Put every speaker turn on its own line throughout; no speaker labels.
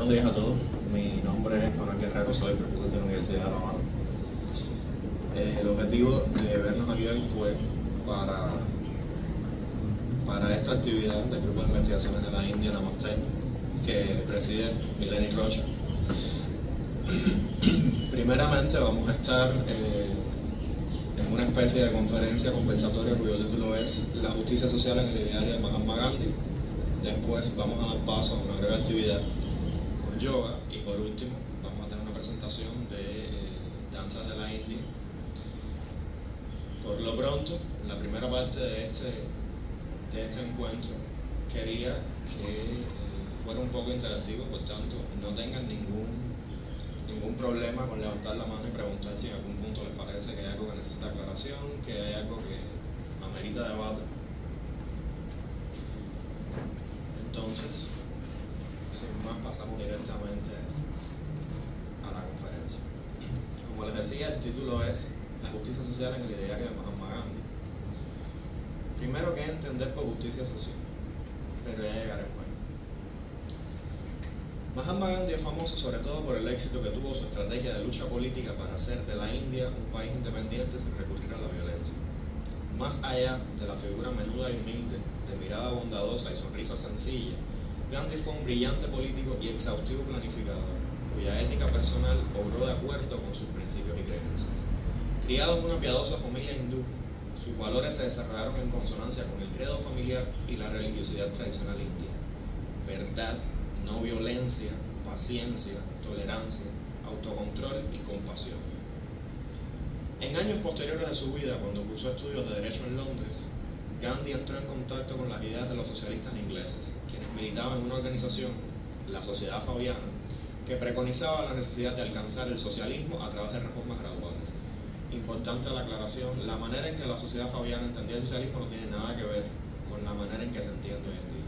Buenos días a todos. Mi nombre es Manuel Guerrero, soy profesor de la Universidad de La Habana. El objetivo de vernos aquí hoy fue para esta actividad del Grupo de Investigaciones de la India, Namaste, que preside Mileni Rocha. Primeramente vamos a estar en una especie de conferencia compensatoria cuyo título es La justicia social en el ideario de Mahatma Gandhi. Después vamos a dar paso a una breve actividad con yoga y por último vamos a tener una presentación de danzas de la India. Por lo pronto, en la primera parte de este encuentro quería que fuera un poco interactivo, por tanto no tengan ningún problema con levantar la mano y preguntar si en algún punto les parece que hay algo que necesita aclaración, que hay algo que amerita debate. Entonces, sin más, pasamos directamente a la conferencia. Como les decía, el título es La justicia social en el ideario de Mahatma Gandhi. Primero, ¿qué entender por justicia social? Pero ya llegaré después. Mahatma Gandhi es famoso sobre todo por el éxito que tuvo su estrategia de lucha política para hacer de la India un país independiente sin recurrir a la violencia. Más allá de la figura menuda y humilde, de mirada bondadosa y sonrisa sencilla, Gandhi fue un brillante político y exhaustivo planificador, cuya ética personal obró de acuerdo con sus principios y creencias. Criado en una piadosa familia hindú, sus valores se desarrollaron en consonancia con el credo familiar y la religiosidad tradicional india. Verdad, no violencia, paciencia, tolerancia, autocontrol y compasión. En años posteriores de su vida, cuando cursó estudios de Derecho en Londres, Gandhi entró en contacto con las ideas de los socialistas ingleses, quienes militaban en una organización, la Sociedad Fabiana, que preconizaba la necesidad de alcanzar el socialismo a través de reformas graduales. Importante la aclaración, la manera en que la Sociedad Fabiana entendía el socialismo no tiene nada que ver con la manera en que se entiende hoy en día.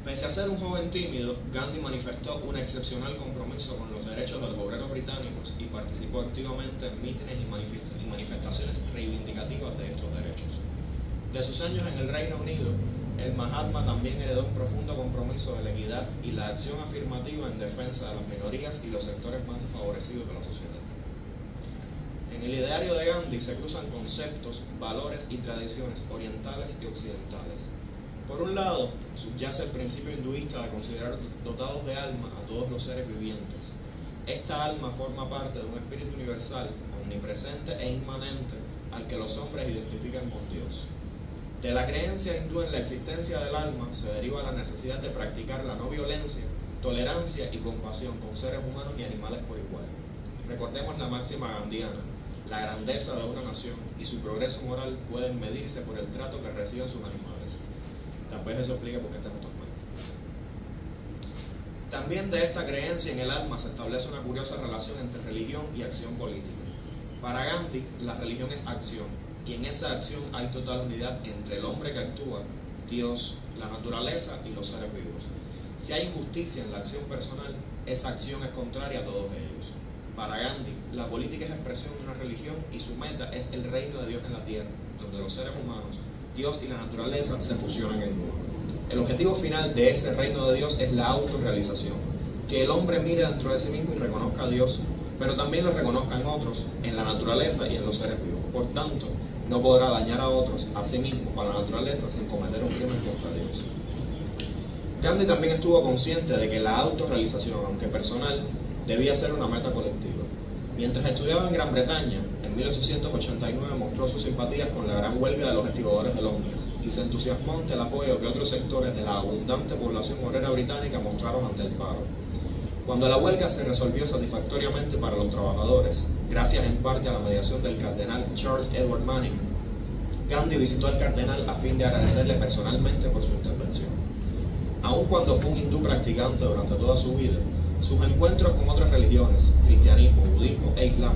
Pese a ser un joven tímido, Gandhi manifestó un excepcional compromiso con los derechos de los obreros británicos y participó activamente en mítines y manifestaciones reivindicativas de estos derechos. De sus años en el Reino Unido, el Mahatma también heredó un profundo compromiso de la equidad y la acción afirmativa en defensa de las minorías y los sectores más desfavorecidos de la sociedad. En el ideario de Gandhi se cruzan conceptos, valores y tradiciones orientales y occidentales. Por un lado, subyace el principio hinduista de considerar dotados de alma a todos los seres vivientes. Esta alma forma parte de un espíritu universal, omnipresente e inmanente, al que los hombres identifican con Dios. De la creencia hindú en la existencia del alma se deriva la necesidad de practicar la no violencia, tolerancia y compasión con seres humanos y animales por igual. Recordemos la máxima gandhiana: la grandeza de una nación y su progreso moral pueden medirse por el trato que reciben sus animales. Tal vez eso explique por qué estamos tan mal. También de esta creencia en el alma se establece una curiosa relación entre religión y acción política. Para Gandhi, la religión es acción, y en esa acción hay total unidad entre el hombre que actúa, Dios, la naturaleza y los seres vivos. Si hay injusticia en la acción personal, esa acción es contraria a todos ellos. Para Gandhi, la política es expresión de una religión y su meta es el reino de Dios en la tierra, donde los seres humanos, Dios y la naturaleza se fusionan en uno. El objetivo final de ese reino de Dios es la autorrealización, que el hombre mire dentro de sí mismo y reconozca a Dios, pero también lo reconozca en otros, en la naturaleza y en los seres vivos. Por tanto, no podrá dañar a otros, a sí mismo o a la naturaleza sin cometer un crimen contra Dios. Gandhi también estuvo consciente de que la autorrealización, aunque personal, debía ser una meta colectiva. Mientras estudiaba en Gran Bretaña, en 1889 mostró sus simpatías con la gran huelga de los estibadores de Londres y se entusiasmó ante el apoyo que otros sectores de la abundante población obrera británica mostraron ante el paro. Cuando la huelga se resolvió satisfactoriamente para los trabajadores, gracias en parte a la mediación del cardenal Charles Edward Manning, Gandhi visitó al cardenal a fin de agradecerle personalmente por su intervención. Aun cuando fue un hindú practicante durante toda su vida, sus encuentros con otras religiones, cristianismo, budismo e islam,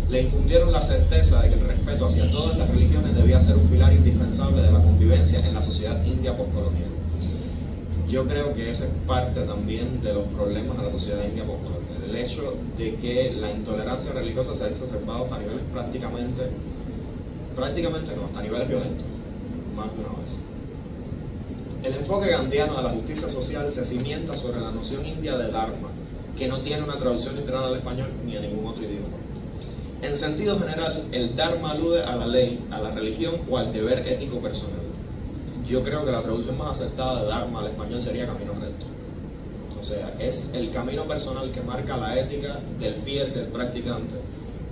le infundieron la certeza de que el respeto hacia todas las religiones debía ser un pilar indispensable de la convivencia en la sociedad india postcolonial. Yo creo que esa es parte también de los problemas de la sociedad india postcolonial. El hecho de que la intolerancia religiosa se ha exacerbado hasta niveles prácticamente no, hasta niveles violentos, más de una vez. El enfoque gandhiano de la justicia social se cimienta sobre la noción india de dharma, que no tiene una traducción literal al español ni a ningún otro idioma. En sentido general, el dharma alude a la ley, a la religión o al deber ético personal. Yo creo que la traducción más aceptada de dharma al español sería camino recto. O sea, es el camino personal que marca la ética del fiel, del practicante,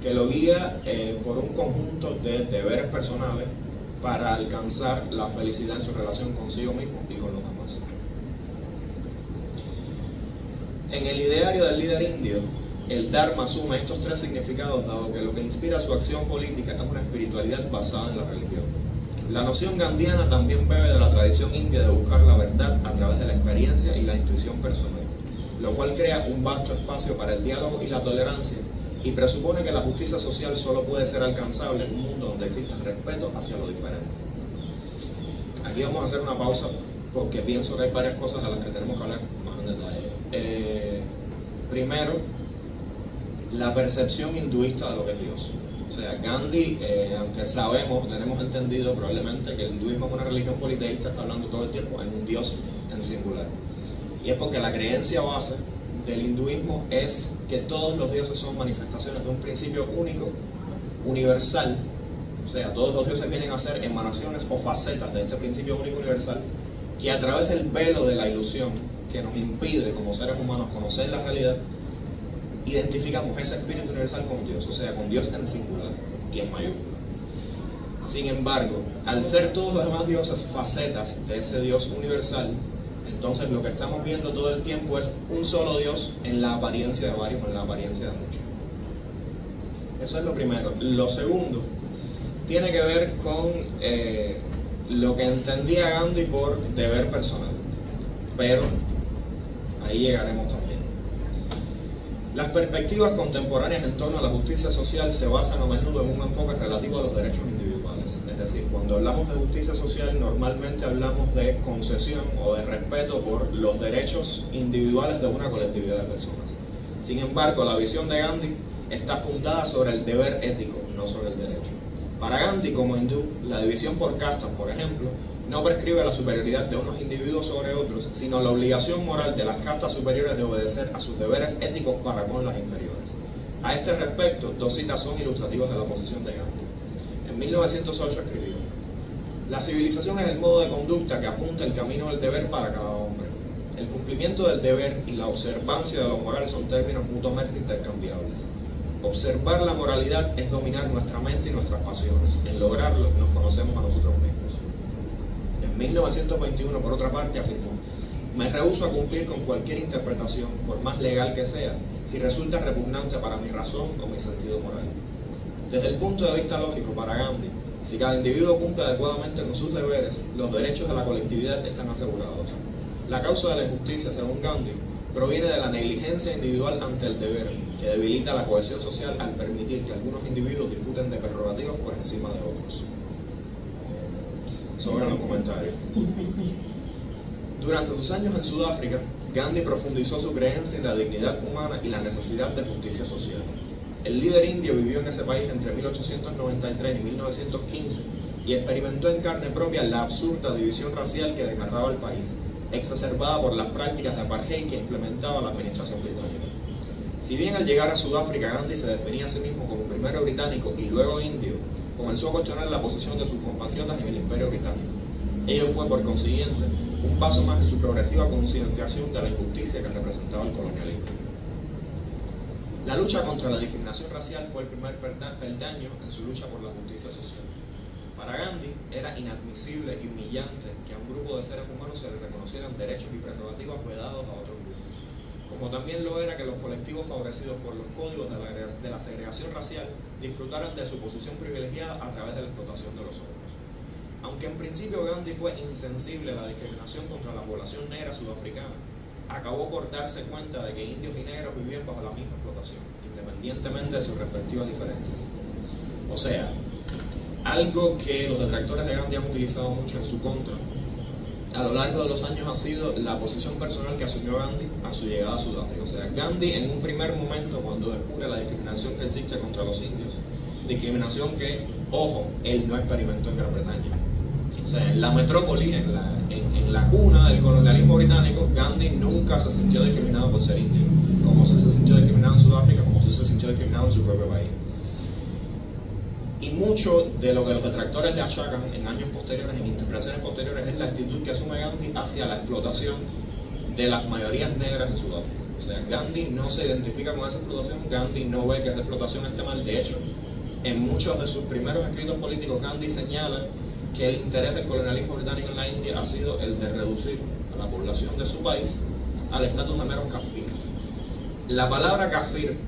que lo guía por un conjunto de deberes personales para alcanzar la felicidad en su relación consigo mismo y con los demás. En el ideario del líder indio, el Dharma asume estos tres significados, dado que lo que inspira su acción política es una espiritualidad basada en la religión. La noción gandhiana también bebe de la tradición india de buscar la verdad a través de la experiencia y la intuición personal, lo cual crea un vasto espacio para el diálogo y la tolerancia, y presupone que la justicia social solo puede ser alcanzable en un mundo donde exista respeto hacia lo diferente. Aquí vamos a hacer una pausa porque pienso que hay varias cosas de las que tenemos que hablar más en detalle. Primero, la percepción hinduista de lo que es Dios. O sea, Gandhi, aunque sabemos, tenemos entendido probablemente que el hinduismo es una religión politeísta, está hablando todo el tiempo en un Dios en singular. Y es porque la creencia base del hinduismo es que todos los dioses son manifestaciones de un principio único, universal. O sea, todos los dioses vienen a ser emanaciones o facetas de este principio único universal, que a través del velo de la ilusión que nos impide como seres humanos conocer la realidad, identificamos ese espíritu universal con Dios, o sea, con Dios en singular y en mayúscula. Sin embargo, al ser todos los demás dioses facetas de ese Dios universal, entonces lo que estamos viendo todo el tiempo es un solo Dios en la apariencia de varios, en la apariencia de muchos. Eso es lo primero. Lo segundo tiene que ver con lo que entendía Gandhi por deber personal, pero ahí llegaremos también. Las perspectivas contemporáneas en torno a la justicia social se basan a menudo en un enfoque relativo a los derechos individuales. Es decir, cuando hablamos de justicia social, normalmente hablamos de concesión o de respeto por los derechos individuales de una colectividad de personas. Sin embargo, la visión de Gandhi está fundada sobre el deber ético, no sobre el derecho. Para Gandhi, como hindú, la división por castas, por ejemplo, no prescribe la superioridad de unos individuos sobre otros, sino la obligación moral de las castas superiores de obedecer a sus deberes éticos para con las inferiores. A este respecto, dos citas son ilustrativas de la posición de Gandhi. En 1908 escribió: "La civilización es el modo de conducta que apunta el camino del deber para cada hombre. El cumplimiento del deber y la observancia de lo moral son términos mutuamente intercambiables. Observar la moralidad es dominar nuestra mente y nuestras pasiones. En lograrlo, nos conocemos a nosotros mismos". En 1921, por otra parte, afirmó: "Me rehúso a cumplir con cualquier interpretación, por más legal que sea, si resulta repugnante para mi razón o mi sentido moral". Desde el punto de vista lógico, para Gandhi, si cada individuo cumple adecuadamente con sus deberes, los derechos de la colectividad están asegurados. La causa de la injusticia, según Gandhi, proviene de la negligencia individual ante el deber, que debilita la cohesión social al permitir que algunos individuos disfruten de prerrogativas por encima de otros. Sobre los comentarios. Durante sus años en Sudáfrica, Gandhi profundizó su creencia en la dignidad humana y la necesidad de justicia social. El líder indio vivió en ese país entre 1893 y 1915 y experimentó en carne propia la absurda división racial que desgarraba el país, exacerbada por las prácticas de apartheid que implementaba la administración británica. Si bien al llegar a Sudáfrica Gandhi se definía a sí mismo como primero británico y luego indio, comenzó a cuestionar la posición de sus compatriotas en el Imperio Británico. Ello fue, por consiguiente, un paso más en su progresiva concienciación de la injusticia que representaba el colonialismo. La lucha contra la discriminación racial fue el primer peldaño en su lucha por la justicia social. Para Gandhi era inadmisible y humillante que a un grupo de seres humanos se les reconocieran derechos y prerrogativas vedados a otros grupos, como también lo era que los colectivos favorecidos por los códigos de la segregación racial disfrutaran de su posición privilegiada a través de la explotación de los otros. Aunque en principio Gandhi fue insensible a la discriminación contra la población negra sudafricana, acabó por darse cuenta de que indios y negros vivían bajo la misma explotación, independientemente de sus respectivas diferencias. O sea, algo que los detractores de Gandhi han utilizado mucho en su contra a lo largo de los años ha sido la posición personal que asumió Gandhi a su llegada a Sudáfrica. O sea, Gandhi en un primer momento, cuando descubre la discriminación que existe contra los indios, discriminación que, ojo, él no experimentó en Gran Bretaña. O sea, en la metrópoli, en en la cuna del colonialismo británico, Gandhi nunca se sintió discriminado por ser indio, como se sintió discriminado en Sudáfrica, como se sintió discriminado en su propio país. Y mucho de lo que los detractores le achacan en años posteriores, en interpretaciones posteriores, es la actitud que asume Gandhi hacia la explotación de las mayorías negras en Sudáfrica. O sea, Gandhi no se identifica con esa explotación, Gandhi no ve que esa explotación esté mal. De hecho, en muchos de sus primeros escritos políticos, Gandhi señala que el interés del colonialismo británico en la India ha sido el de reducir a la población de su país al estatus de meros kafires. La palabra kafir,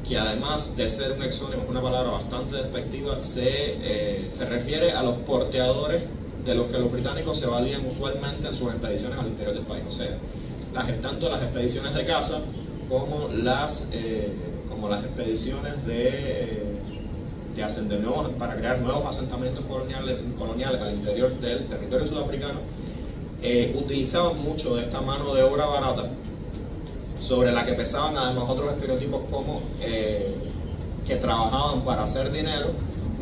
que además de ser un exónimo, es una palabra bastante despectiva, se refiere a los porteadores de los que los británicos se valían usualmente en sus expediciones al interior del país. O sea, tanto las expediciones de caza como las expediciones para crear nuevos asentamientos coloniales al interior del territorio sudafricano, utilizaban mucho de esta mano de obra barata, sobre la que pesaban además otros estereotipos como que trabajaban para hacer dinero,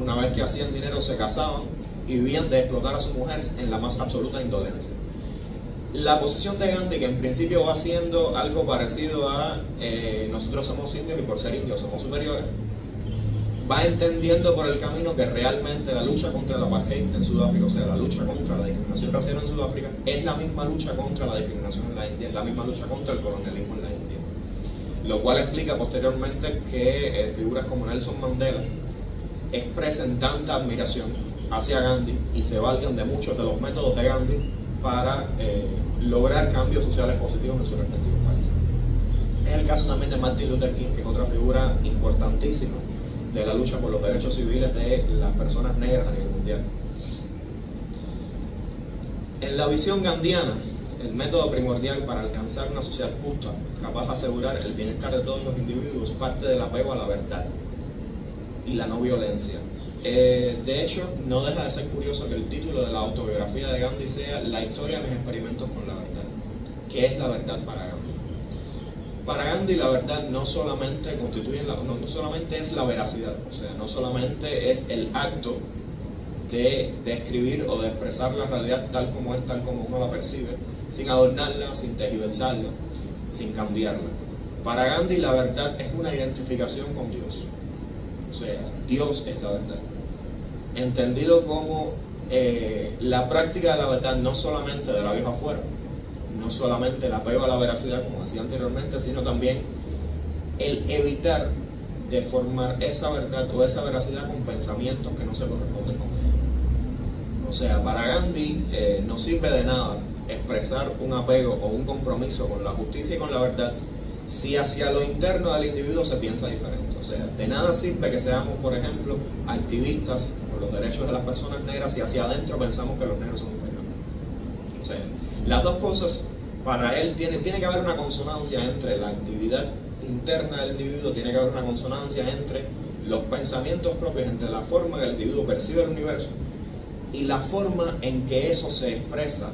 una vez que hacían dinero se casaban y vivían de explotar a sus mujeres en la más absoluta indolencia. La posición de Gandhi, que en principio va siendo algo parecido a nosotros somos indios y por ser indios somos superiores, va entendiendo por el camino que realmente la lucha contra el apartheid en Sudáfrica, o sea, la lucha contra la discriminación racial en Sudáfrica, es la misma lucha contra la discriminación en la India, es la misma lucha contra el colonialismo en la India. Lo cual explica posteriormente que figuras como Nelson Mandela expresen tanta admiración hacia Gandhi y se valgan de muchos de los métodos de Gandhi para lograr cambios sociales positivos en sus respectivos países. Es el caso también de Martin Luther King, que es otra figura importantísima de la lucha por los derechos civiles de las personas negras a nivel mundial. En la visión gandhiana, el método primordial para alcanzar una sociedad justa, capaz de asegurar el bienestar de todos los individuos, parte del apego a la verdad y la no violencia. De hecho, no deja de ser curioso que el título de la autobiografía de Gandhi sea La historia de mis experimentos con la verdad. ¿Qué es la verdad para Gandhi? Para Gandhi la verdad no solamente es la veracidad, o sea, no solamente es el acto de describir o de expresar la realidad tal como es, tal como uno la percibe, sin adornarla, sin tergiversarla, sin cambiarla. Para Gandhi la verdad es una identificación con Dios, o sea, Dios es la verdad, entendido como la práctica de la verdad no solamente de la vieja afuera, no solamente el apego a la veracidad, como decía anteriormente, sino también el evitar deformar esa verdad o esa veracidad con pensamientos que no se corresponden con ella. O sea, para Gandhi no sirve de nada expresar un apego o un compromiso con la justicia y con la verdad si hacia lo interno del individuo se piensa diferente. O sea, de nada sirve que seamos, por ejemplo, activistas por los derechos de las personas negras si hacia adentro pensamos que los negros son superiores. O sea, las dos cosas, para él tiene que haber una consonancia entre la actividad interna del individuo, tiene que haber una consonancia entre los pensamientos propios, entre la forma que el individuo percibe el universo y la forma en que eso se expresa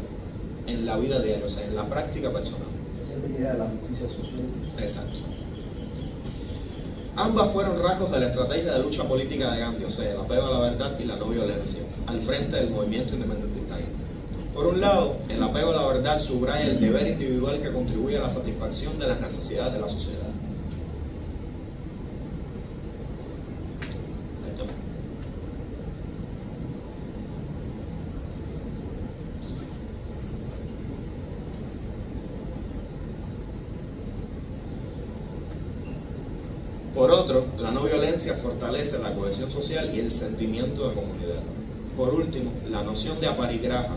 en la vida diaria, o sea, en la práctica personal.
Esa es la idea de la justicia social.
Exacto. Ambas fueron rasgos de la estrategia de lucha política de Gandhi, o sea, el apego a la verdad y la no violencia, al frente del movimiento independentista indio. Por un lado, el apego a la verdad subraya el deber individual que contribuye a la satisfacción de las necesidades de la sociedad. Por otro, la no violencia fortalece la cohesión social y el sentimiento de comunidad. Por último, la noción de aparigraha,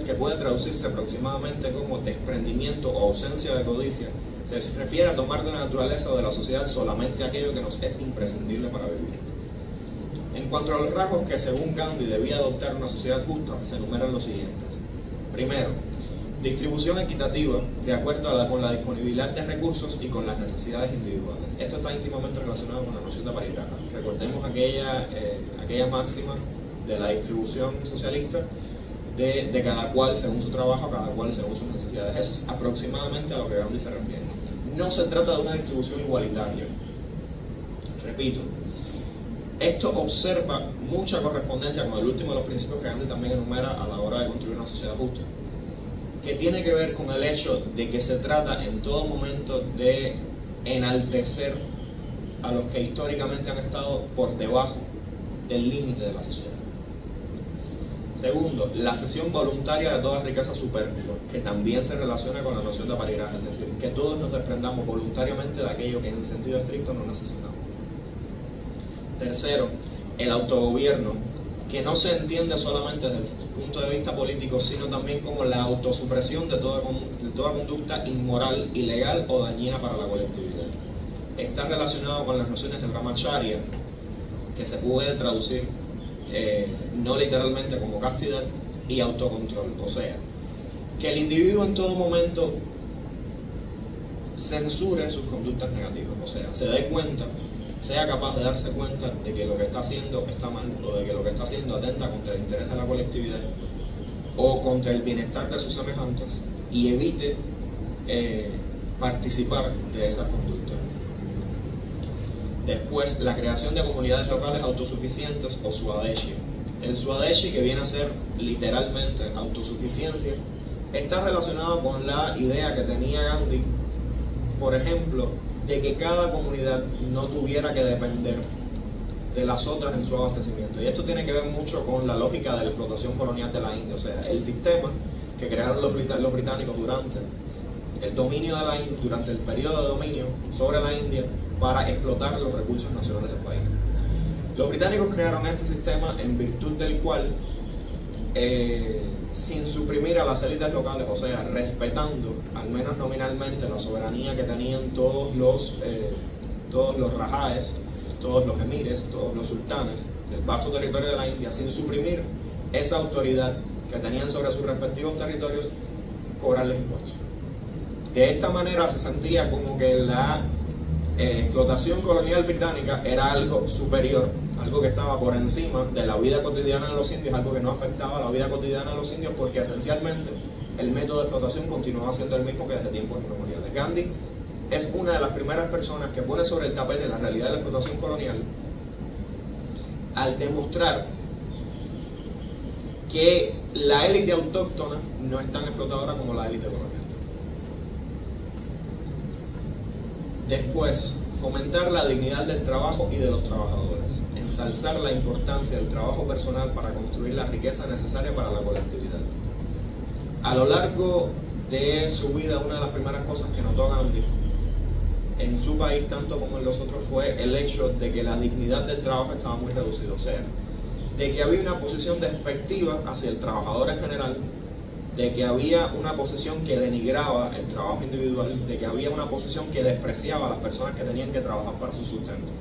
que puede traducirse aproximadamente como desprendimiento o ausencia de codicia, se refiere a tomar de la naturaleza o de la sociedad solamente aquello que nos es imprescindible para vivir. En cuanto a los rasgos que según Gandhi debía adoptar una sociedad justa, se enumeran los siguientes. Primero, distribución equitativa de acuerdo con la disponibilidad de recursos y con las necesidades individuales. Esto está íntimamente relacionado con la noción de aparigraha. Recordemos aquella máxima de la distribución socialista de cada cual según su trabajo, cada cual según sus necesidades. Eso es aproximadamente a lo que Gandhi se refiere. No se trata de una distribución igualitaria. Repito, esto observa mucha correspondencia con el último de los principios que Gandhi también enumera a la hora de construir una sociedad justa. que tiene que ver con el hecho de que se trata en todo momento de enaltecer a los que históricamente han estado por debajo del límite de la sociedad. Segundo, la cesión voluntaria de toda riqueza superflua, que también se relaciona con la noción de aparigraje, es decir, que todos nos desprendamos voluntariamente de aquello que en sentido estricto no necesitamos. Tercero, el autogobierno, que no se entiende solamente desde el punto de vista político, sino también como la autosupresión de toda conducta inmoral, ilegal o dañina para la colectividad. Está relacionado con las nociones de brahmacharya, que se puede traducir no literalmente como castidad, y autocontrol, o sea, que el individuo en todo momento censure sus conductas negativas, o sea, se dé cuenta, sea capaz de darse cuenta de que lo que está haciendo está mal, o de que lo que está haciendo atenta contra el interés de la colectividad o contra el bienestar de sus semejantes, y evite participar de esas conductas. Después, la creación de comunidades locales autosuficientes o Swadeshi. El Swadeshi, que viene a ser literalmente autosuficiencia, está relacionado con la idea que tenía Gandhi, por ejemplo, de que cada comunidad no tuviera que depender de las otras en su abastecimiento. Y esto tiene que ver mucho con la lógica de la explotación colonial de la India, o sea, el sistema que crearon los británicos durante el dominio de la India, durante el periodo de dominio sobre la India, para explotar los recursos nacionales del país. Los británicos crearon este sistema en virtud del cual, sin suprimir a las élites locales, o sea, respetando, al menos nominalmente, la soberanía que tenían todos los rajáes, todos los emires, todos los sultanes del vasto territorio de la India, sin suprimir esa autoridad que tenían sobre sus respectivos territorios, cobrarles impuestos. De esta manera se sentía como que la explotación colonial británica era algo superior, algo que estaba por encima de la vida cotidiana de los indios, algo que no afectaba a la vida cotidiana de los indios, porque esencialmente el método de explotación continuaba siendo el mismo que desde tiempos inmemoriales. Gandhi es una de las primeras personas que pone sobre el tapete la realidad de la explotación colonial al demostrar que la élite autóctona no es tan explotadora como la élite colonial. Después, fomentar la dignidad del trabajo y de los trabajadores, ensalzar la importancia del trabajo personal para construir la riqueza necesaria para la colectividad. A lo largo de su vida, una de las primeras cosas que notó Gandhi en su país, tanto como en los otros, fue el hecho de que la dignidad del trabajo estaba muy reducida, o sea, de que había una posición despectiva hacia el trabajador en general, de que había una posición que denigraba el trabajo individual, de que había una posición que despreciaba a las personas que tenían que trabajar para su sustento.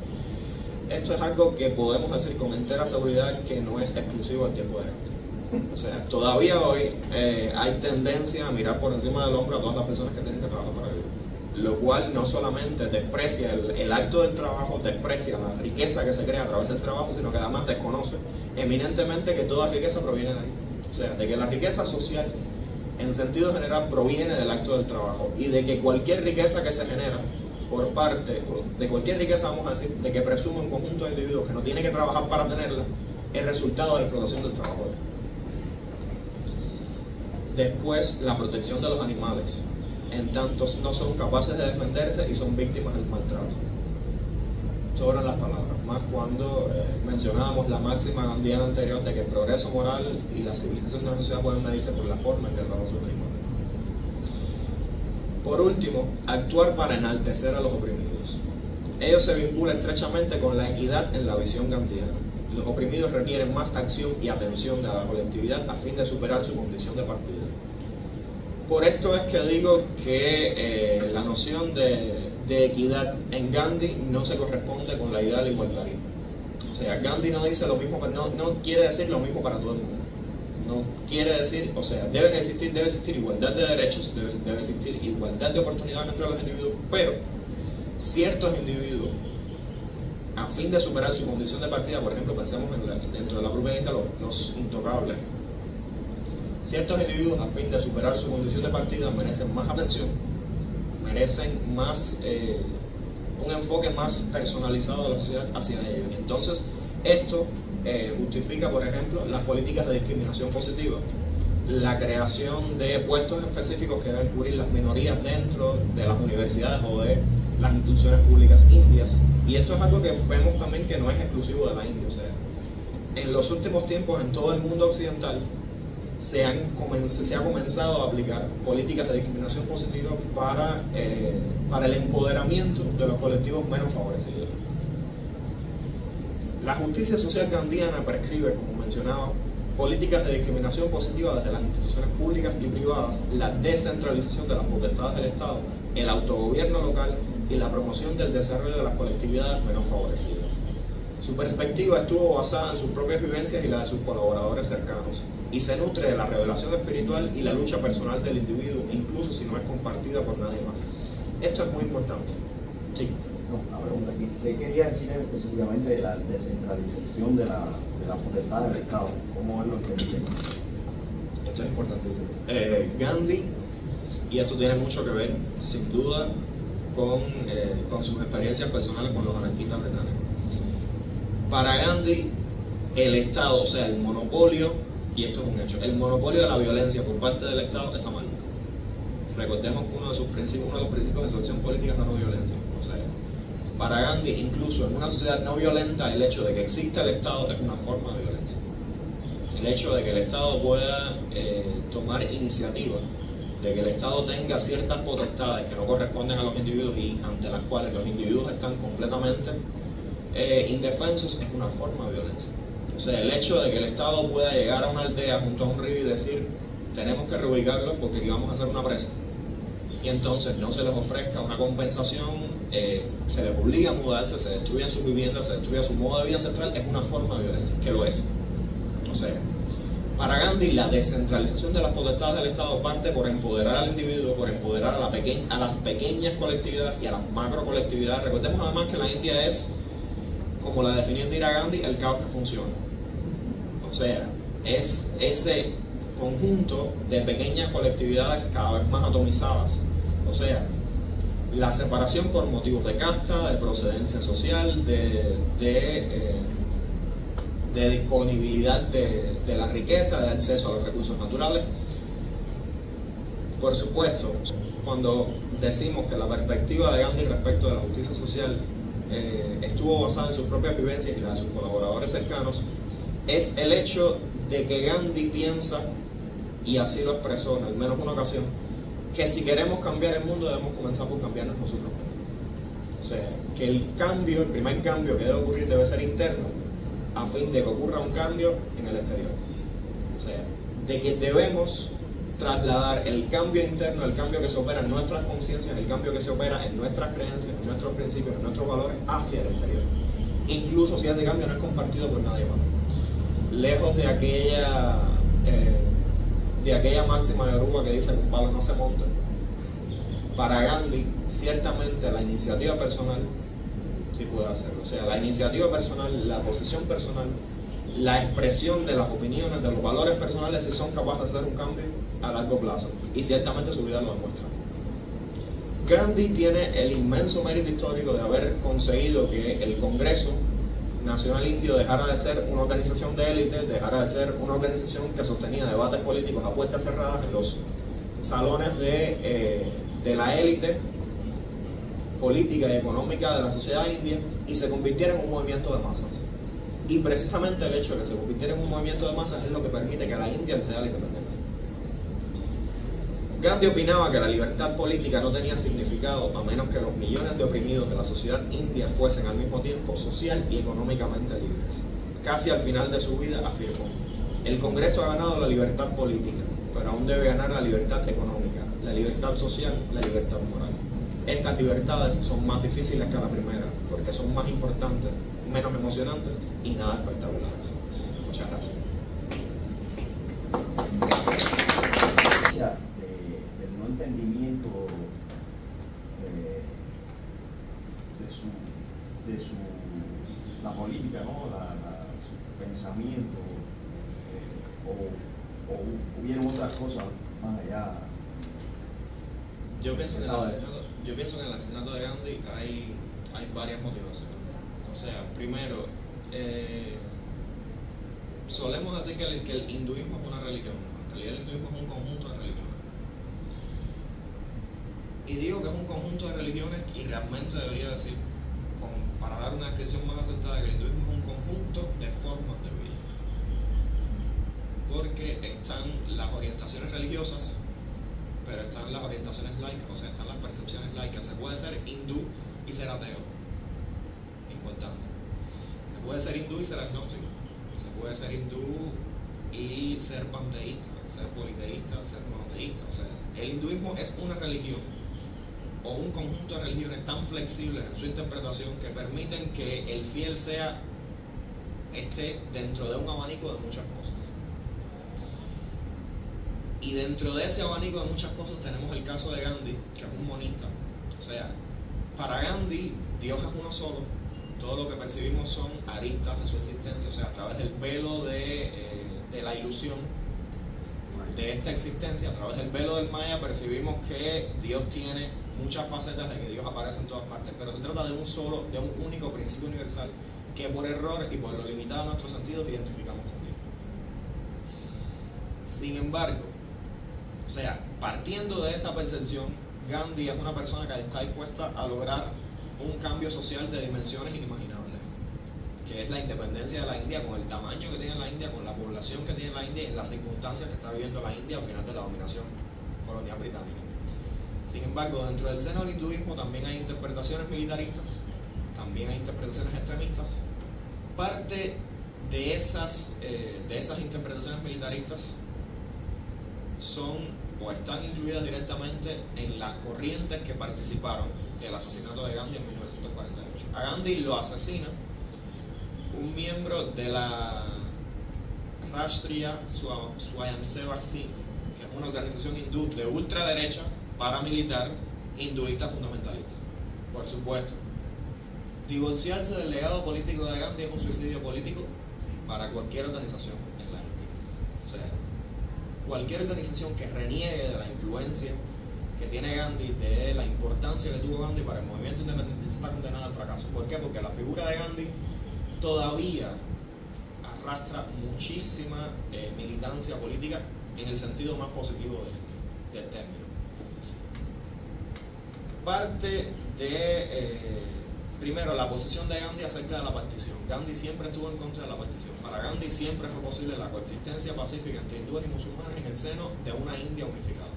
Esto es algo que podemos decir con entera seguridad que no es exclusivo del tiempo de Gandhi. O sea, todavía hoy hay tendencia a mirar por encima del hombro a todas las personas que tienen que trabajar para vivir, lo cual no solamente desprecia el acto del trabajo, desprecia la riqueza que se crea a través del trabajo, sino que además desconoce eminentemente que toda riqueza proviene de ahí. O sea, de que la riqueza social en sentido general proviene del acto del trabajo, y de que cualquier riqueza que se genera por parte, de cualquier riqueza, vamos a decir, de que presume un conjunto de individuos que no tiene que trabajar para tenerla, es resultado de la explotación del trabajo. Después, la protección de los animales, en tanto no son capaces de defenderse y son víctimas del maltrato. Sobran las palabras, más cuando mencionábamos la máxima gandiana anterior de que el progreso moral y la civilización de una sociedad pueden medirse por la forma en que tratamos sus animales. Por último, actuar para enaltecer a los oprimidos. Ello se vincula estrechamente con la equidad en la visión gandiana. Los oprimidos requieren más acción y atención de la colectividad a fin de superar su condición de partida. Por esto es que digo que la noción de equidad en Gandhi no se corresponde con la idea del igualitarismo. O sea, Gandhi no dice lo mismo, no quiere decir lo mismo para todo el mundo. No quiere decir, o sea, debe existir igualdad de derechos, debe existir igualdad de oportunidades entre los individuos, pero ciertos individuos, a fin de superar su condición de partida, por ejemplo, pensemos dentro de la propia India, los intocables, ciertos individuos, a fin de superar su condición de partida, merecen más atención, merecen más un enfoque más personalizado de la sociedad hacia ellos. Entonces, esto justifica, por ejemplo, las políticas de discriminación positiva, la creación de puestos específicos que deben cubrir las minorías dentro de las universidades o de las instituciones públicas indias. Y esto es algo que vemos también que no es exclusivo de la India. O sea, en los últimos tiempos en todo el mundo occidental se ha comenzado a aplicar políticas de discriminación positiva para el empoderamiento de los colectivos menos favorecidos. La justicia social gandhiana prescribe, como mencionaba, políticas de discriminación positiva desde las instituciones públicas y privadas, la descentralización de las potestades del Estado, el autogobierno local y la promoción del desarrollo de las colectividades menos favorecidas. Su perspectiva estuvo basada en sus propias vivencias y la de sus colaboradores cercanos, y se nutre de la revelación espiritual y la lucha personal del individuo, incluso si no es compartida por nadie más. Esto es muy importante. Sí.
No, una pregunta aquí. ¿Qué quería decir específicamente de la descentralización de la potestad del Estado? ¿Cómo él lo entendía?
Esto es importantísimo. Gandhi, y esto tiene mucho que ver, sin duda, con sus experiencias personales con los anarquistas británicos. Para Gandhi, el Estado, o sea, el monopolio, y esto es un hecho, el monopolio de la violencia por parte del Estado está mal. Recordemos que uno de los principios de su acción política es la no violencia. O sea, para Gandhi, incluso en una sociedad no violenta, el hecho de que exista el Estado es una forma de violencia. El hecho de que el Estado pueda tomar iniciativa, de que el Estado tenga ciertas potestades que no corresponden a los individuos y ante las cuales los individuos están completamente indefensos, es una forma de violencia. O sea, el hecho de que el Estado pueda llegar a una aldea junto a un río y decir tenemos que reubicarlos porque aquí vamos a hacer una presa, y entonces no se les ofrezca una compensación, se les obliga a mudarse, se destruyan sus viviendas, se destruya su modo de vida ancestral, es una forma de violencia, que lo es. O sea, para Gandhi la descentralización de las potestades del Estado parte por empoderar al individuo, por empoderar a las pequeñas colectividades y a las macro colectividades. Recordemos además que la India es, como la definió Indira Gandhi, el caos que funciona. O sea, es ese conjunto de pequeñas colectividades cada vez más atomizadas. O sea, la separación por motivos de casta, de procedencia social, de disponibilidad de la riqueza, de acceso a los recursos naturales. Por supuesto, cuando decimos que la perspectiva de Gandhi respecto de la justicia social estuvo basada en sus propias vivencias y la de sus colaboradores cercanos, es el hecho de que Gandhi piensa, y así lo expresó en al menos una ocasión, que si queremos cambiar el mundo debemos comenzar por cambiarnos nosotros mismos. O sea, que el primer cambio que debe ocurrir debe ser interno, a fin de que ocurra un cambio en el exterior. O sea, de que debemos trasladar el cambio interno, el cambio que se opera en nuestras conciencias, el cambio que se opera en nuestras creencias, en nuestros principios, en nuestros valores, hacia el exterior. Incluso si ese cambio no es compartido por nadie más. Lejos de aquella máxima de Oruba que dice que un palo no se monta. Para Gandhi, ciertamente la iniciativa personal sí puede hacerlo. O sea, la iniciativa personal, la posición personal, la expresión de las opiniones, de los valores personales, si son capaces de hacer un cambio a largo plazo. Y ciertamente su vida lo demuestra. Gandhi tiene el inmenso mérito histórico de haber conseguido que el Congreso Nacional Indio dejara de ser una organización de élite, dejara de ser una organización que sostenía debates políticos a puertas cerradas en los salones de la élite política y económica de la sociedad india, y se convirtiera en un movimiento de masas. Y precisamente el hecho de que se convirtiera en un movimiento de masas es lo que permite que la India acceda a la independencia. Gandhi opinaba que la libertad política no tenía significado a menos que los millones de oprimidos de la sociedad india fuesen al mismo tiempo social y económicamente libres. Casi al final de su vida afirmó: el Congreso ha ganado la libertad política, pero aún debe ganar la libertad económica, la libertad social, la libertad moral. Estas libertades son más difíciles que la primera, porque son más importantes, menos emocionantes y nada espectaculares. Muchas gracias.
Del no entendimiento de la política, ¿no? Su pensamiento, o hubieron otras cosas más allá.
Yo pienso que en el asesinato de Gandhi hay varias motivaciones. O sea, primero, solemos decir que el hinduismo es una religión. realidad el hinduismo es un conjunto de religiones. Y digo que es un conjunto de religiones y realmente debería decir, para dar una descripción más acertada, que el hinduismo es un conjunto de formas de vida. Porque están las orientaciones religiosas, pero están las orientaciones laicas, o sea, están las percepciones laicas. Se puede ser hindú y ser ateo. Importante. Se puede ser hindú y ser agnóstico. Se puede ser hindú y ser panteísta, ser politeísta, ser monoteísta. O sea, el hinduismo es una religión o un conjunto de religiones tan flexibles en su interpretación que permiten que el fiel esté dentro de un abanico de muchas cosas. Y dentro de ese abanico de muchas cosas tenemos el caso de Gandhi, que es un monista. O sea, para Gandhi, Dios es uno solo. Todo lo que percibimos son aristas de su existencia. O sea, a través del velo de la ilusión de esta existencia, a través del velo del Maya, percibimos que Dios tiene muchas facetas, de que Dios aparece en todas partes. Pero se trata de un único principio universal que por error y por lo limitado de nuestros sentidos identificamos con Dios. Sin embargo, o sea, partiendo de esa percepción, Gandhi es una persona que está dispuesta a lograr un cambio social de dimensiones inimaginables, que es la independencia de la India, con el tamaño que tiene la India, con la población que tiene la India y en las circunstancias que está viviendo la India al final de la dominación colonial británica. Sin embargo, dentro del seno del hinduismo también hay interpretaciones militaristas, también hay interpretaciones extremistas. Parte de esas interpretaciones militaristas son o están incluidas directamente en las corrientes que participaron del asesinato de Gandhi en 1948. A Gandhi lo asesina un miembro de la Rashtriya Swayamsevak Singh, que es una organización hindú de ultraderecha, paramilitar, hinduista fundamentalista. Por supuesto, divorciarse del legado político de Gandhi es un suicidio político para cualquier organización en la India. O sea, cualquier organización que reniegue de la influencia que tiene Gandhi, de la importancia que tuvo Gandhi para el movimiento independentista, está condenada al fracaso. ¿Por qué? Porque la figura de Gandhi todavía arrastra muchísima militancia política en el sentido más positivo del término. Parte de, primero, la posición de Gandhi acerca de la partición. Gandhi siempre estuvo en contra de la partición. Para Gandhi siempre fue posible la coexistencia pacífica entre hindúes y musulmanes en el seno de una India unificada.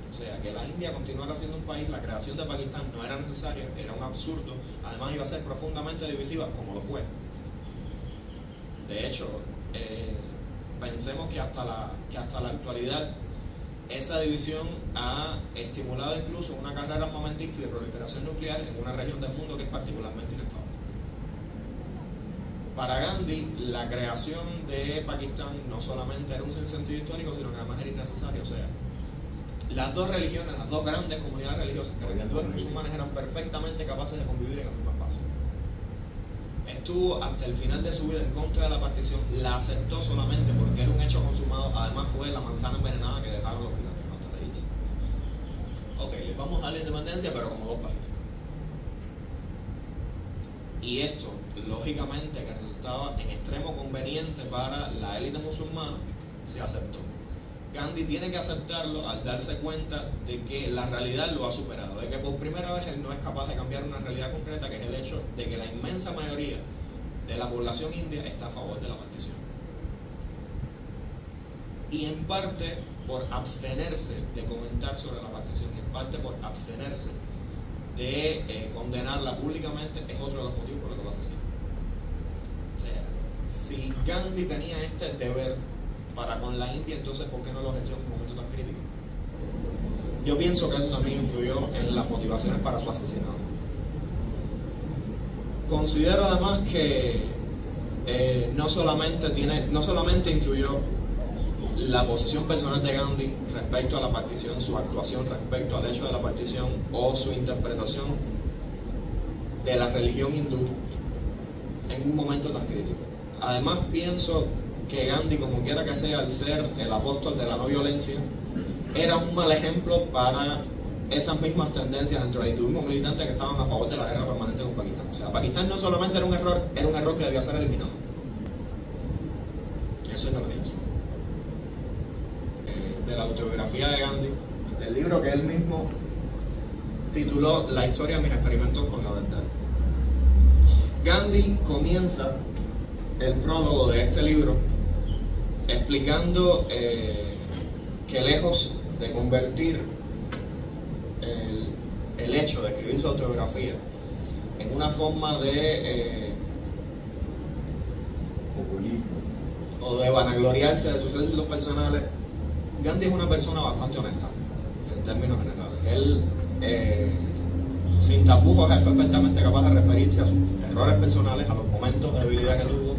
O sea, que la India continuara siendo un país, la creación de Pakistán no era necesaria, era un absurdo, además iba a ser profundamente divisiva, como lo fue. De hecho, pensemos que hasta la actualidad esa división ha estimulado incluso una carrera armamentista y de proliferación nuclear en una región del mundo que es particularmente inestable. Para Gandhi, la creación de Pakistán no solamente era un sinsentido histórico, sino que además era innecesario. O sea, las dos religiones, las dos grandes comunidades religiosas, que eran hindúes y musulmanes, eran perfectamente capaces de convivir en el mismo espacio. Estuvo hasta el final de su vida en contra de la partición, la aceptó solamente porque era un hecho consumado. Además fue la manzana envenenada que dejaron los británicos antes de irse. Ok, les vamos a dar la independencia, pero como dos países. Y esto, lógicamente, que resultaba en extremo conveniente para la élite musulmana, se aceptó. Gandhi tiene que aceptarlo al darse cuenta de que la realidad lo ha superado, de que por primera vez él no es capaz de cambiar una realidad concreta, que es el hecho de que la inmensa mayoría de la población india está a favor de la partición. Y en parte por abstenerse de comentar sobre la partición, y en parte por abstenerse de condenarla públicamente, es otro de los motivos por los que lo asesina. O sea, si Gandhi tenía este deber para con la India, entonces ¿por qué no lo ejerció en un momento tan crítico? Yo pienso que eso también influyó en las motivaciones para su asesinato. Considero además que no solamente influyó la posición personal de Gandhi respecto a la partición, su actuación respecto al hecho de la partición o su interpretación de la religión hindú en un momento tan crítico. Además pienso que Gandhi, como quiera que sea, al ser el apóstol de la no violencia, era un mal ejemplo para esas mismas tendencias dentro del hinduismo militante que estaban a favor de la guerra permanente con Pakistán. O sea, Pakistán no solamente era un error que debía ser eliminado. Eso es lo que pienso. de la autobiografía de Gandhi, del libro que él mismo tituló La historia de mis experimentos con la verdad. Gandhi comienza el prólogo de este libro explicando que lejos de convertir el hecho de escribir su autobiografía en una forma de o de vanagloriarse de sus éxitos personales, Gandhi es una persona bastante honesta en términos generales. Él sin tapujos es perfectamente capaz de referirse a sus errores personales, a los momentos de debilidad que tuvo,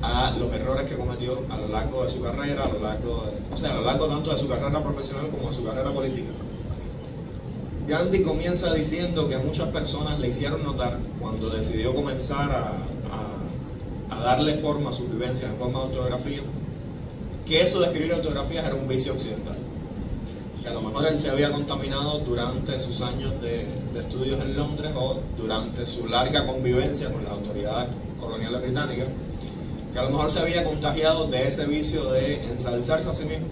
a los errores que cometió a lo largo de su carrera, a lo largo tanto de su carrera profesional como de su carrera política. Gandhi comienza diciendo que muchas personas le hicieron notar, cuando decidió comenzar a darle forma a sus vivencias en forma de autobiografía, que eso de escribir autobiografías era un vicio occidental, que a lo mejor él se había contaminado durante sus años de estudios en Londres o durante su larga convivencia con las autoridades coloniales británicas, que a lo mejor se había contagiado de ese vicio de ensalzarse a sí mismo,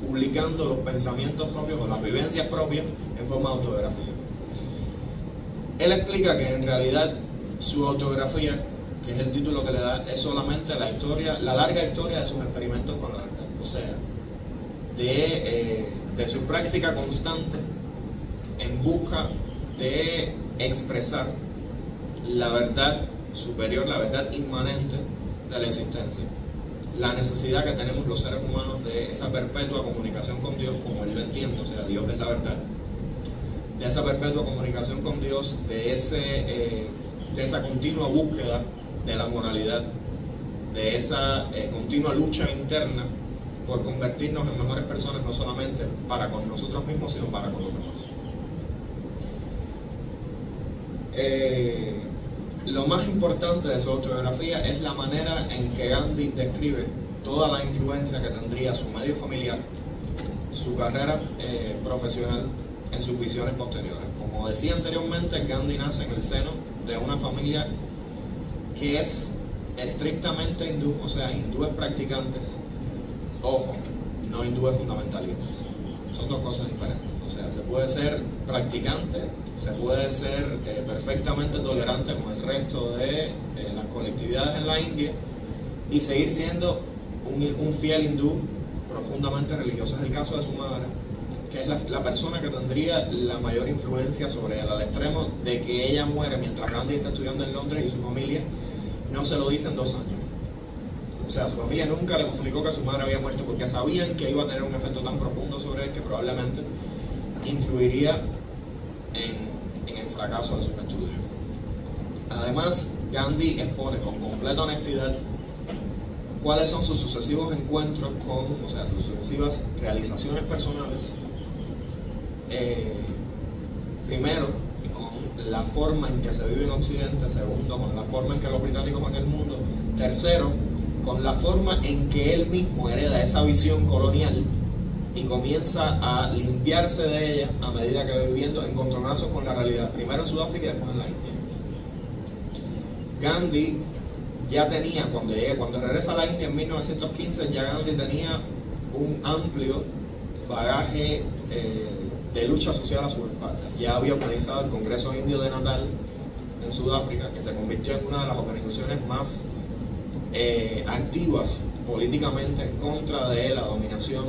publicando los pensamientos propios o las vivencias propias en forma de autobiografía. Él explica que en realidad su autobiografía, que es el título que le da, es solamente la larga historia de sus experimentos con la verdad, o sea, de su práctica constante en busca de expresar la verdad superior, la verdad inmanente de la existencia, la necesidad que tenemos los seres humanos de esa perpetua comunicación con Dios, como él lo entiende, o sea, Dios es la verdad, de esa perpetua comunicación con Dios, de esa continua búsqueda de la moralidad, de esa continua lucha interna por convertirnos en mejores personas, no solamente para con nosotros mismos, sino para con los demás. Lo más importante de su autobiografía es la manera en que Gandhi describe toda la influencia que tendría su medio familiar, su carrera profesional en sus visiones posteriores. Como decía anteriormente, Gandhi nace en el seno de una familia que es estrictamente hindú, o sea, hindúes practicantes, ojo, no hindúes fundamentalistas, son dos cosas diferentes. O sea, se puede ser practicante, se puede ser perfectamente tolerante con el resto de las colectividades en la India y seguir siendo un fiel hindú profundamente religioso. Es el caso de su madre, que es la persona que tendría la mayor influencia sobre él, al extremo de que ella muere mientras Gandhi está estudiando en Londres y su familia no se lo dice en 2 años. O sea, su familia nunca le comunicó que su madre había muerto porque sabían que iba a tener un efecto tan profundo sobre él que probablemente influiría en el fracaso de sus estudios. Además, Gandhi expone con completa honestidad cuáles son sus sucesivos encuentros con, o sea, sus sucesivas realizaciones personales. Primero, con la forma en que se vive en Occidente. Segundo, con la forma en que los británicos ven el mundo. Tercero, con la forma en que él mismo hereda esa visión colonial y comienza a limpiarse de ella a medida que va viviendo, encontronazos con la realidad, primero en Sudáfrica y después en la India. Gandhi ya tenía, cuando regresa a la India en 1915, ya Gandhi tenía un amplio bagaje de lucha social a sus espaldas. Ya había organizado el Congreso Indio de Natal en Sudáfrica, que se convirtió en una de las organizaciones más activas políticamente en contra de la dominación